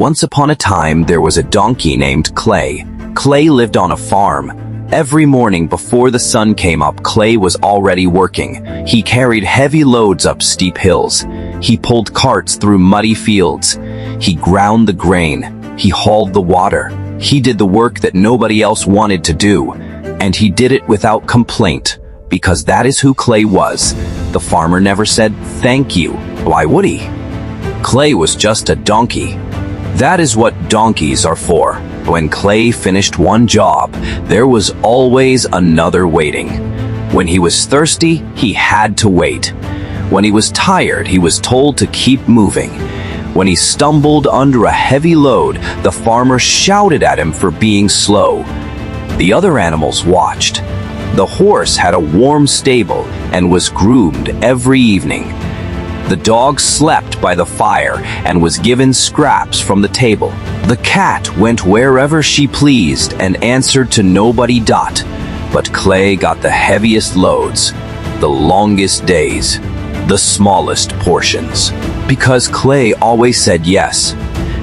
Once upon a time, there was a donkey named Clay. Clay lived on a farm. Every morning before the sun came up, Clay was already working. He carried heavy loads up steep hills. He pulled carts through muddy fields. He ground the grain. He hauled the water. He did the work that nobody else wanted to do. And he did it without complaint, because that is who Clay was. The farmer never said, "Thank you." Why would he? Clay was just a donkey. That is what donkeys are for. When Clay finished one job, there was always another waiting. When he was thirsty, he had to wait. When he was tired, he was told to keep moving. When he stumbled under a heavy load, the farmer shouted at him for being slow. The other animals watched. The horse had a warm stable and was groomed every evening. The dog slept by the fire and was given scraps from the table. The cat went wherever she pleased and answered to nobody. But Clay got the heaviest loads, the longest days, the smallest portions. Because Clay always said yes.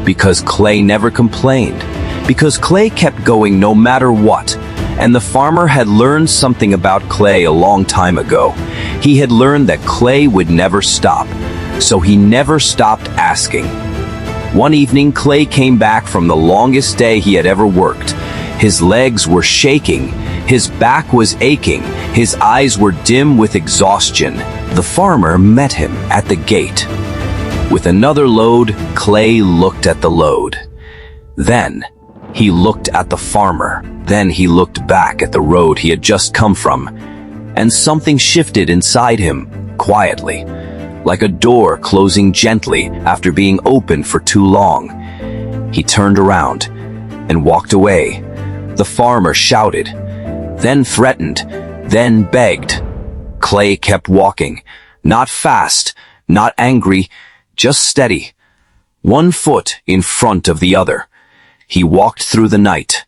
Because Clay never complained. Because Clay kept going no matter what. And the farmer had learned something about Clay a long time ago. He had learned that Clay would never stop, so he never stopped asking. One evening, Clay came back from the longest day he had ever worked. His legs were shaking, his back was aching, his eyes were dim with exhaustion. The farmer met him at the gate. With another load, Clay looked at the load. Then he looked at the farmer. Then he looked back at the road he had just come from, and something shifted inside him, quietly, like a door closing gently after being open for too long. He turned around and walked away. The farmer shouted, then threatened, then begged. Clay kept walking, not fast, not angry, just steady, one foot in front of the other. He walked through the night.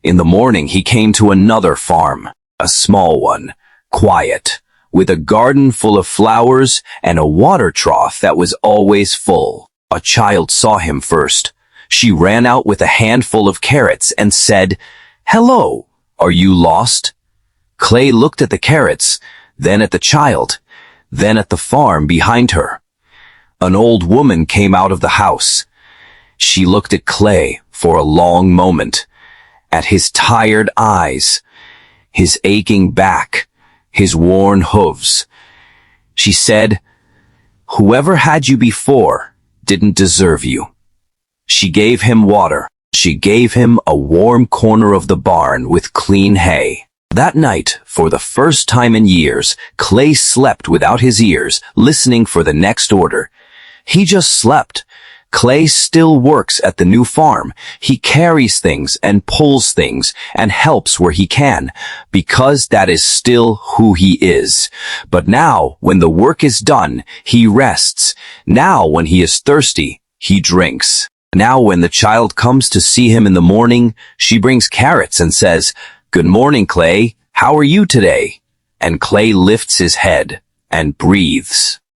In the morning, he came to another farm, a small one, quiet, with a garden full of flowers and a water trough that was always full. A child saw him first. She ran out with a handful of carrots and said, "Hello, are you lost?" Clay looked at the carrots, then at the child, then at the farm behind her. An old woman came out of the house. She looked at Clay for a long moment, at his tired eyes, his aching back, his worn hooves. She said, "Whoever had you before didn't deserve you." She gave him water. She gave him a warm corner of the barn with clean hay. That night, for the first time in years, Clay slept without his ears, listening for the next order. He just slept. Clay still works at the new farm. He carries things and pulls things and helps where he can, because that is still who he is. But now, when the work is done, he rests. Now, when he is thirsty, he drinks. Now, when the child comes to see him in the morning, she brings carrots and says, "Good morning, Clay. How are you today?" And Clay lifts his head and breathes.